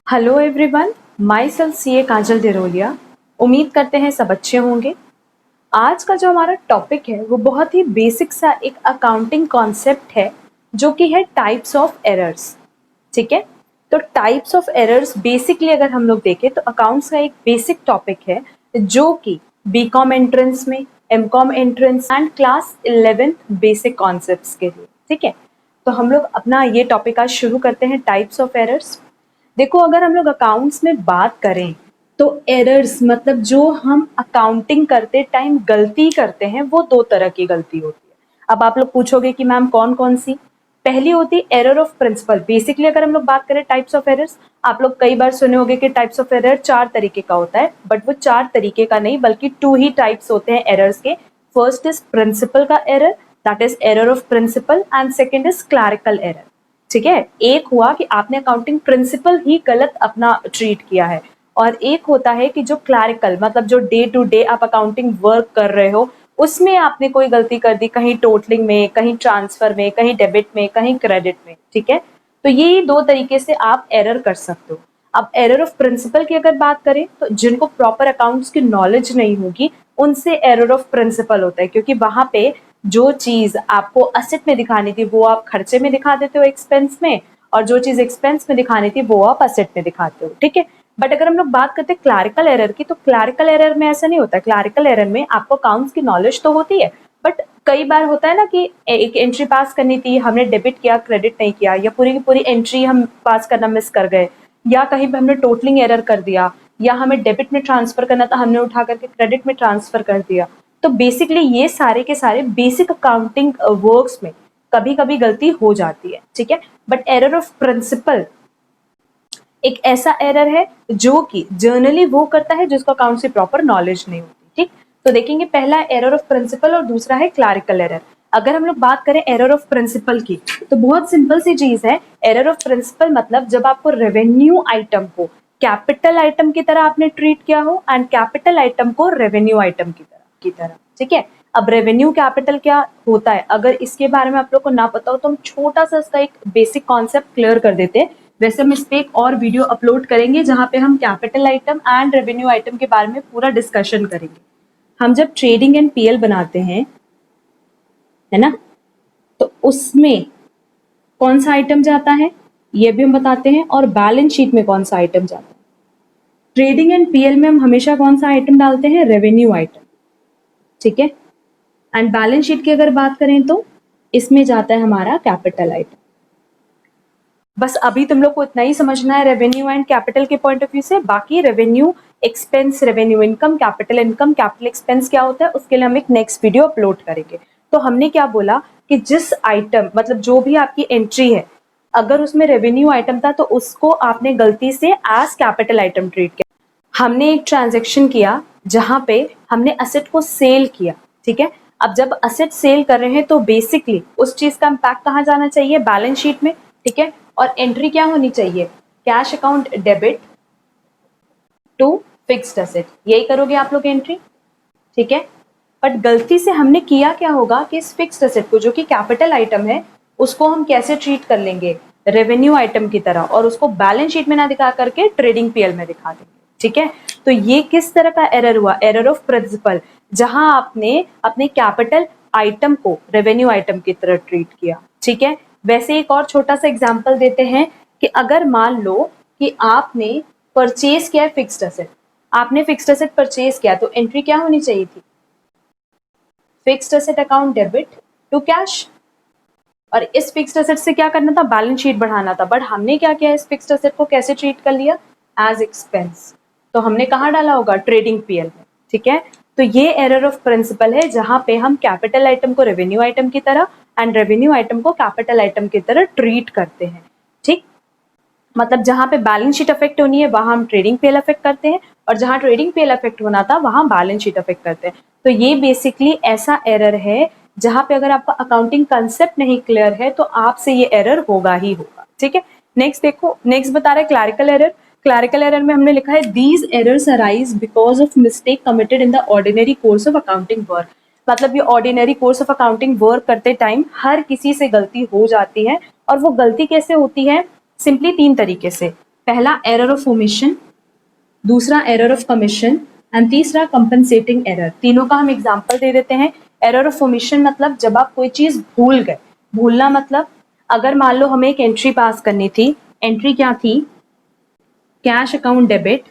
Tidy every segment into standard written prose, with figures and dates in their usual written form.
Hello everyone, myself CA Kajal Diroliya. उम्मीद करते हैं सब अच्छे होंगे। आज का जो हमारा टॉपिक है वो बहुत ही बेसिक सा एक अकाउंटिंग कॉन्सेप्ट है जो कि है टाइप्स ऑफ एरर्स। ठीक है, तो टाइप्स ऑफ एरर्स बेसिकली अगर हम लोग देखें तो अकाउंट्स का एक बेसिक टॉपिक है जो कि बीकॉम एंट्रेंस में, MCom entrance and class 11th basic concepts के लिए। ठीक है, तो हम लोग अपना ये टॉपिक आज शुरू करते हैं, टाइप्स ऑफ एरर्स। देखो, अगर हम लोग अकाउंट्स में बात करें तो एरर्स मतलब जो हम अकाउंटिंग करते टाइम गलती करते हैं वो दो तरह की गलती होती है। अब आप लोग पूछोगे कि मैम कौन कौन सी। पहली होती है एरर ऑफ प्रिंसिपल। बेसिकली अगर हम लोग बात करें टाइप्स ऑफ एरर्स, आप लोग कई बार सुने होंगे कि टाइप्स ऑफ एरर 4 तरीके का होता है, बट वो 4 तरीके का नहीं बल्कि 2 ही टाइप्स होते हैं एरर्स के। फर्स्ट इज प्रिंसिपल का error, that is error of principle, and second is clerical error. ठीक है, एक हुआ कि आपने अकाउंटिंग प्रिंसिपल ही गलत अपना ट्रीट किया है, और एक होता है कि जो क्लैरिकल मतलब जो डे टू डे आप अकाउंटिंग वर्क कर रहे हो उसमें आपने कोई गलती कर दी, कहीं टोटलिंग में, कहीं ट्रांसफर में, कहीं डेबिट में, कहीं क्रेडिट में। ठीक है, तो ये दो तरीके से आप एरर कर सकते हो। अब एरर ऑफ प्रिंसिपल की अगर बात करें तो जिनको प्रॉपर अकाउंट्स की नॉलेज नहीं होगी उनसे एरर ऑफ प्रिंसिपल होता है, क्योंकि वहां पे जो चीज आपको असेट में दिखानी थी वो आप खर्चे में दिखा देते हो एक्सपेंस में, और जो चीज एक्सपेंस में दिखानी थी वो आप असेट में दिखाते हो। ठीक है, बट अगर हम लोग बात करते हैं क्लैरिकल एरर की, तो क्लैरिकल एरर में ऐसा नहीं होता। क्लैरिकल एरर में आपको अकाउंट्स की नॉलेज तो होती है, बट कई बार होता है ना कि एक एंट्री पास करनी थी, हमने डेबिट किया, क्रेडिट नहीं किया, या पूरी की पूरी एंट्री हम पास करना मिस कर गए, या कहीं पे हमने टोटलिंग एरर कर दिया, या हमें डेबिट में ट्रांसफर करना था हमने उठा करके क्रेडिट में ट्रांसफर कर दिया। तो बेसिकली ये सारे के सारे बेसिक अकाउंटिंग वर्क्स में कभी कभी गलती हो जाती है। ठीक है, बट एरर ऑफ प्रिंसिपल एक ऐसा एरर है जो कि जर्नली वो करता है जिसको अकाउंट से प्रॉपर नॉलेज नहीं होती। ठीक, तो देखेंगे पहला एरर ऑफ प्रिंसिपल और दूसरा है क्लैरिकल एरर। अगर हम लोग बात करें एरर ऑफ प्रिंसिपल की तो बहुत सिंपल सी चीज है। एरर ऑफ प्रिंसिपल मतलब जब आपको रेवेन्यू आइटम को कैपिटल आइटम की तरह आपने ट्रीट किया हो एंड कैपिटल आइटम को रेवेन्यू आइटम की तरह। ठीक है, अब रेवेन्यू कैपिटल क्या होता है, अगर इसके बारे में आप लोग को ना पता हो तो हम छोटा सा इसका एक बेसिक कॉन्सेप्ट क्लियर कर देते हैं। वैसे हम इस पे एक और वीडियो अपलोड करेंगे जहां पे हम capital item and revenue item के बारे में पूरा डिस्कशन करेंगे। हम जब ट्रेडिंग एंड पीएल बनाते हैं, है ना, तो उसमें कौन सा आइटम जाता है ये भी हम बताते हैं, और बैलेंस शीट में कौन सा आइटम जाता है। ट्रेडिंग एंड पीएल में हम हमेशा कौन सा आइटम डालते हैं, रेवेन्यू आइटम। ठीक है, एंड बैलेंस शीट की अगर बात करें तो इसमें जाता है हमारा कैपिटल आइटम। बस अभी तुम लोग को इतना ही समझना है रेवेन्यू एंड कैपिटल के पॉइंट ऑफ व्यू से। बाकी revenue expense, revenue income, capital expense क्या होता है उसके लिए हम एक नेक्स्ट वीडियो अपलोड करेंगे। तो हमने क्या बोला कि जिस आइटम मतलब जो भी आपकी एंट्री है अगर उसमें रेवेन्यू आइटम था तो उसको आपने गलती से एज कैपिटल आइटम ट्रीट किया। हमने एक ट्रांजेक्शन किया जहां पे हमने असेट को सेल किया। ठीक है, अब जब असेट सेल कर रहे हैं तो बेसिकली उस चीज का इम्पैक्ट कहाँ जाना चाहिए, बैलेंस शीट में। ठीक है, और एंट्री क्या होनी चाहिए, cash account debit to fixed asset, यही करोगे आप लोग एंट्री। ठीक है, बट गलती से हमने किया क्या होगा कि इस फिक्स्ड असेट को जो कि कैपिटल आइटम है उसको हम कैसे ट्रीट कर लेंगे, रेवेन्यू आइटम की तरह, और उसको बैलेंस शीट में ना दिखा करके ट्रेडिंग पीएल में दिखा देंगे। ठीक है, तो ये किस तरह का एरर हुआ, एरर ऑफ प्रिंसिपल, जहां आपने अपने कैपिटल आइटम को रेवेन्यू आइटम की तरह ट्रीट किया। ठीक है, वैसे एक और छोटा सा एग्जांपल देते हैं कि अगर मान लो कि आपने परचेज किया है फिक्स्ड असेट, आपने फिक्स्ड असेट परचेज किया तो एंट्री क्या होनी चाहिए थी, fixed asset account debit to cash, और इस फिक्स्ड असेट से क्या करना था, बैलेंस शीट बढ़ाना था। बट हमने क्या किया, इस फिक्स्ड असेट को कैसे ट्रीट कर लिया, एज एक्सपेंस। तो हमने कहाँ डाला होगा, ट्रेडिंग पीएल में। ठीक है, तो ये एरर ऑफ प्रिंसिपल है जहां पे हम कैपिटल आइटम को रेवेन्यू आइटम की तरह एंड रेवेन्यू आइटम को कैपिटल आइटम की तरह ट्रीट करते हैं। ठीक, मतलब जहां पे बैलेंस शीट अफेक्ट होनी है वहां हम ट्रेडिंग पीएल अफेक्ट करते हैं, और जहां ट्रेडिंग पीएल अफेक्ट होना था वहां बैलेंस शीट अफेक्ट करते हैं। तो ये बेसिकली ऐसा एरर है जहां पे अगर आपका अकाउंटिंग कंसेप्ट नहीं क्लियर है तो आपसे ये एरर होगा ही होगा। ठीक है, नेक्स्ट देखो, नेक्स्ट बता रहा है क्लैरिकल एरर। क्लैरिकल एरर में हमने लिखा है these errors arise because of mistake committed in the ordinary course of accounting work. मतलब ये ordinary course of accounting work करते टाइम हर किसी से गलती हो जाती है, और वो गलती कैसे होती है, सिंपली 3 तरीके से। पहला एरर ऑफ ओमिशन, दूसरा एरर ऑफ कमीशन एंड तीसरा कंपनसेटिंग एरर। तीनों का हम एग्जांपल दे देते हैं। एरर ऑफ ओमिशन मतलब जब आप कोई चीज भूल गए। भूलना मतलब अगर मान लो हमें एक एंट्री पास करनी थी, एंट्री क्या थी, cash account debit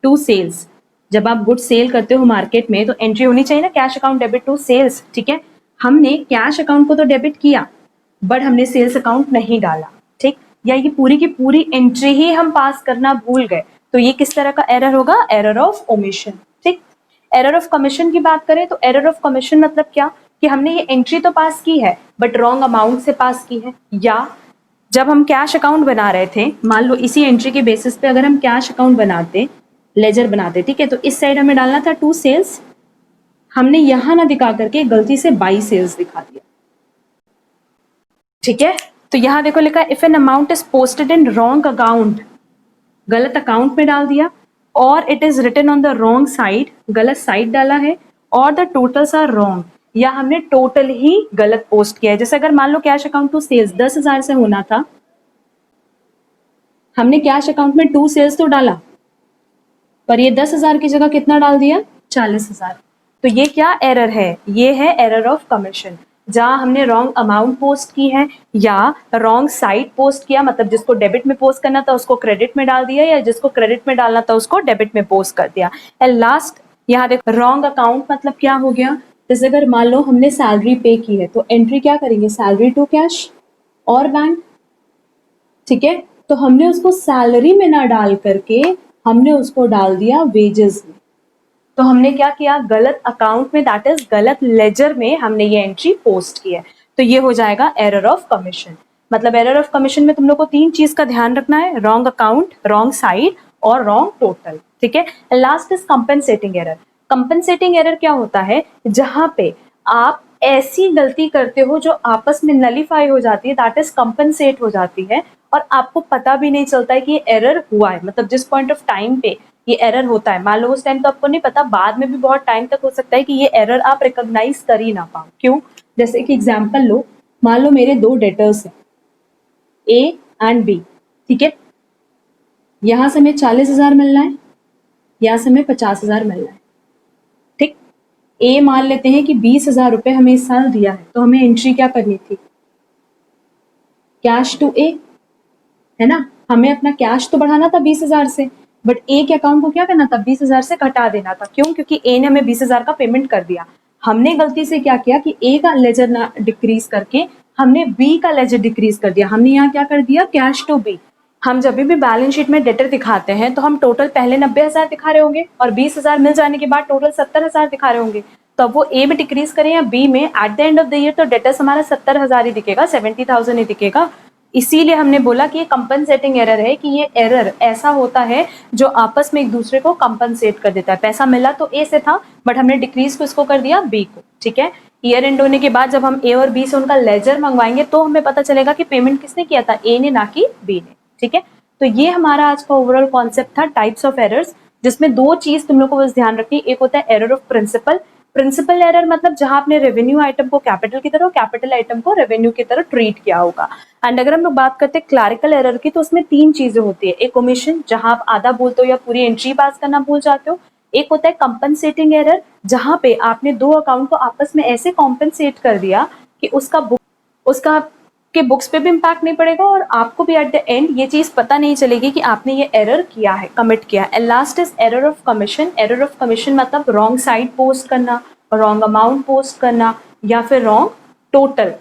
to sales. जब आप गुड सेल करते हो मार्केट में तो एंट्री होनी चाहिए ना, cash account debit to sales. ठीक है, हमने कैश अकाउंट को तो डेबिट किया बट हमने सेल्स अकाउंट नहीं डाला। ठीक, या ये पूरी की पूरी एंट्री ही हम पास करना भूल गए, तो ये किस तरह का एरर होगा, एरर ऑफ ओमिशन। ठीक, एरर ऑफ कमीशन की बात करें तो एरर ऑफ कमीशन मतलब क्या, कि हमने ये एंट्री तो पास की है बट रॉन्ग अमाउंट से पास की है। या जब हम कैश अकाउंट बना रहे थे, मान लो इसी एंट्री के बेसिस पे अगर हम कैश अकाउंट बनाते, लेजर बनाते, ठीक है, तो इस साइड हमें डालना था टू सेल्स, हमने यहां ना दिखा करके गलती से बाई सेल्स दिखा दिया। ठीक है, तो यहां देखो लिखा if an amount is posted in wrong account, गलत अकाउंट में डाल दिया, और it is written on the wrong side, गलत साइड डाला है, और द टोटल्स आर रॉन्ग, या हमने टोटल ही गलत पोस्ट किया है। जैसे अगर मान लो कैश अकाउंट टू सेल्स 10,000 से होना था, हमने कैश अकाउंट में टू सेल्स तो डाला पर ये 10,000 की जगह कितना डाल दिया, 40,000। तो ये क्या एरर है, ये है एरर ऑफ कमीशन, जहां हमने रॉन्ग अमाउंट पोस्ट की है या रॉन्ग साइड पोस्ट किया, मतलब जिसको डेबिट में पोस्ट करना था उसको क्रेडिट में डाल दिया, या जिसको क्रेडिट में डालना था उसको डेबिट में पोस्ट कर दिया। एंड लास्ट यहाँ देखो रॉन्ग अकाउंट मतलब क्या हो गया, जैसे अगर मान लो हमने सैलरी पे की है तो एंट्री क्या करेंगे, सैलरी टू कैश और बैंक। ठीक है, तो हमने उसको सैलरी में ना डाल करके हमने उसको डाल दिया वेजेस में, तो हमने क्या किया, गलत अकाउंट में, दैट इज गलत लेजर में हमने ये एंट्री पोस्ट की है। तो ये हो जाएगा एरर ऑफ कमीशन। मतलब एरर ऑफ कमीशन में तुम लोग को तीन चीज का ध्यान रखना है, रॉन्ग अकाउंट, रॉन्ग साइड और रॉन्ग टोटल। ठीक है, last is compensating error. Compensating error क्या होता है, जहां पे आप ऐसी गलती करते हो जो आपस में नलीफाई हो जाती है, दैट इज कंपनसेट हो जाती है, और आपको पता भी नहीं चलता है कि ये एरर हुआ है। मतलब जिस पॉइंट ऑफ टाइम पे ये एरर होता है, मान लो उस टाइम तो आपको नहीं पता, बाद में भी बहुत टाइम तक हो सकता है कि ये एरर आप रिकॉग्नाइज कर ही ना पाओ। क्यों, जैसे कि एग्जांपल लो, मान लो मेरे दो डेटर्स हैं ए एंड बी। ठीक है, यहां से हमें 40,000 मिलना है, यहां से हमें 50,000 मिलना है। ठीक, ए मान लेते हैं कि 20,000 रुपए हमें इस साल दिया है, तो हमें एंट्री क्या करनी थी, कैश टू ए, है ना, हमें अपना कैश तो बढ़ाना था 20,000 से, बट ए के अकाउंट को क्या करना था, 20,000 से घटा देना था। क्यों, क्योंकि ए ने हमें 20,000 का पेमेंट कर दिया। हमने गलती से क्या किया कि ए का लेजर ना डिक्रीज करके हमने बी का लेजर डिक्रीज कर दिया। हमने यहाँ क्या कर दिया, कैश टू बी। हम जब भी बैलेंस शीट में डेटर दिखाते हैं तो हम टोटल पहले 90,000 दिखा रहे होंगे और 20,000 मिल जाने के बाद टोटल 70,000 दिखा रहे होंगे। तो अब वो ए में डिक्रीज करें या बी में, at the end of the year तो डेटर्स हमारा 70,000 ही दिखेगा, 70,000 ही दिखेगा। इसीलिए हमने बोला कि ये कंपनसेटिंग एरर है, कि ये एरर ऐसा होता है जो आपस में एक दूसरे को कंपनसेट कर देता है। पैसा मिला तो ए से था बट हमने डिक्रीज किसको कर दिया, बी को। ठीक है, ईयर एंड होने के बाद जब हम ए और बी से उनका लेजर मंगवाएंगे तो हमें पता चलेगा कि पेमेंट किसने किया था, ए ने ना कि बी ने। ठीक है, तो ये हमारा आज का ओवरऑल कॉन्सेप्ट था टाइप्स ऑफ एरर्स, जिसमें दो चीज तुम लोग को बस ध्यान रखनी, एक होता है error of principle. Principle error मतलब जहां आपने रेवेन्यू आइटम को कैपिटल की तरह, कैपिटल आइटम को रेवेन्यू की तरह ट्रीट किया होगा। एंड अगर हम लोग बात करते हैं क्लैरिकल एरर की, तो उसमें तीन चीजें होती है, एक ओमिशन जहां आप आधा बोलते हो या पूरी एंट्री पास करना भूल जाते हो, एक होता है कंपनसेटिंग एरर जहां पे आपने दो अकाउंट को आपस में ऐसे कॉम्पनसेट कर दिया कि उसका के बुक्स पे भी इम्पैक्ट नहीं पड़ेगा और आपको भी एट द एंड ये चीज पता नहीं चलेगी कि आपने ये एरर किया है, कमिट किया है। And last is error of commission. Error of commission मतलब रॉन्ग साइड पोस्ट करना, रॉन्ग अमाउंट पोस्ट करना, या फिर रॉन्ग टोटल,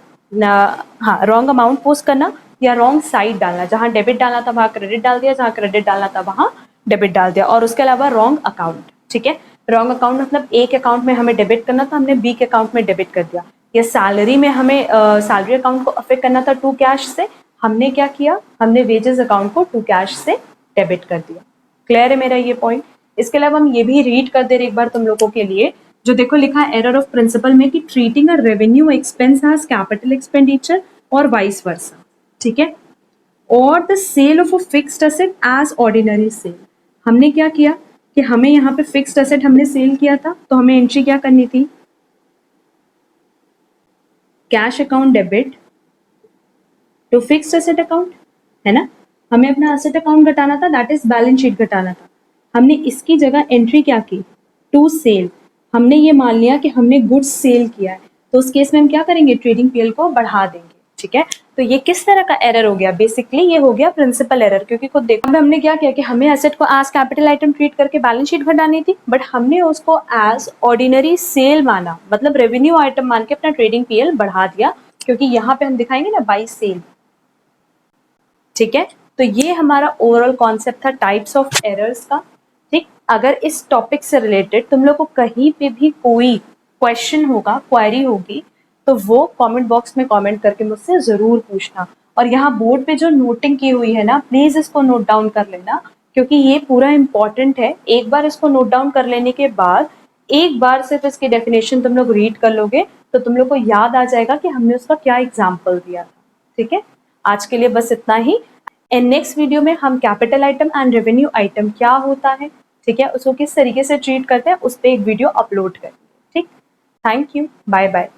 हाँ रॉन्ग अमाउंट पोस्ट करना या रॉन्ग साइड डालना, जहां डेबिट डालना था वहां क्रेडिट डाल दिया, जहां क्रेडिट डालना था वहां डेबिट डाल दिया, और उसके अलावा रॉन्ग अकाउंट। ठीक है, रॉन्ग अकाउंट मतलब ए के अकाउंट में हमें डेबिट करना था, हमने बी के अकाउंट में डेबिट कर दिया। या सैलरी में हमें सैलरी अकाउंट को अफेक्ट करना था टू कैश से, हमने क्या किया, हमने वेजेस अकाउंट को टू कैश से डेबिट कर दिया। क्लियर है मेरा ये पॉइंट। इसके अलावा हम ये भी रीड कर दे रहे एक बार तुम लोगों के लिए, जो देखो लिखा है एरर ऑफ प्रिंसिपल में कि treating a revenue expense as capital expenditure और वाइस वर्सा। ठीक है, और the sale of a fixed asset as ordinary sale. हमने क्या किया कि हमें यहाँ पे फिक्स्ड एसेट हमने सेल किया था, तो हमें एंट्री क्या करनी थी, cash account debit to fixed asset account, है ना। हमें अपना एसेट अकाउंट घटाना था, दैट इज बैलेंस शीट घटाना था। हमने इसकी जगह एंट्री क्या की, टू सेल। हमने ये मान लिया कि हमने गुड्स सेल किया है, तो उस केस में हम क्या करेंगे, ट्रेडिंग पीएल को बढ़ा देंगे। ठीक है, तो ये किस तरह का एरर हो गया, बेसिकली ये हो गया प्रिंसिपल एरर, क्योंकि खुद देखो हमने क्या किया कि हमें एसेट को एज कैपिटल आइटम ट्रीट करके बैलेंस शीट घटानी थी, बट हमने उसको एज ऑर्डिनरी सेल माना, मतलब रेवेन्यू आइटम मान के अपना ट्रेडिंग पीएल बढ़ा दिया, क्योंकि यहाँ पे हम दिखाएंगे ना बाई सेल। ठीक है, तो ये हमारा ओवरऑल कॉन्सेप्ट था टाइप्स ऑफ एरर्स का। ठीक, अगर इस टॉपिक से रिलेटेड तुम लोग को कहीं पे भी कोई क्वेश्चन होगा, क्वेरी होगी, तो वो कमेंट बॉक्स में कमेंट करके मुझसे जरूर पूछना। और यहाँ बोर्ड पे जो नोटिंग की हुई है ना, प्लीज इसको नोट डाउन कर लेना, क्योंकि ये पूरा इंपॉर्टेंट है। एक बार इसको नोट डाउन कर लेने के बाद एक बार सिर्फ इसकी डेफिनेशन तुम लोग रीड कर लोगे तो तुम लोग को याद आ जाएगा कि हमने उसका क्या एग्जाम्पल दिया था। ठीक है, आज के लिए बस इतना ही। एंड नेक्स्ट वीडियो में हम capital item and revenue item क्या होता है, ठीक है, उसको किस तरीके से ट्रीट करते हैं, उस पर एक वीडियो अपलोड करेंगे। ठीक, थैंक यू, बाय बाय।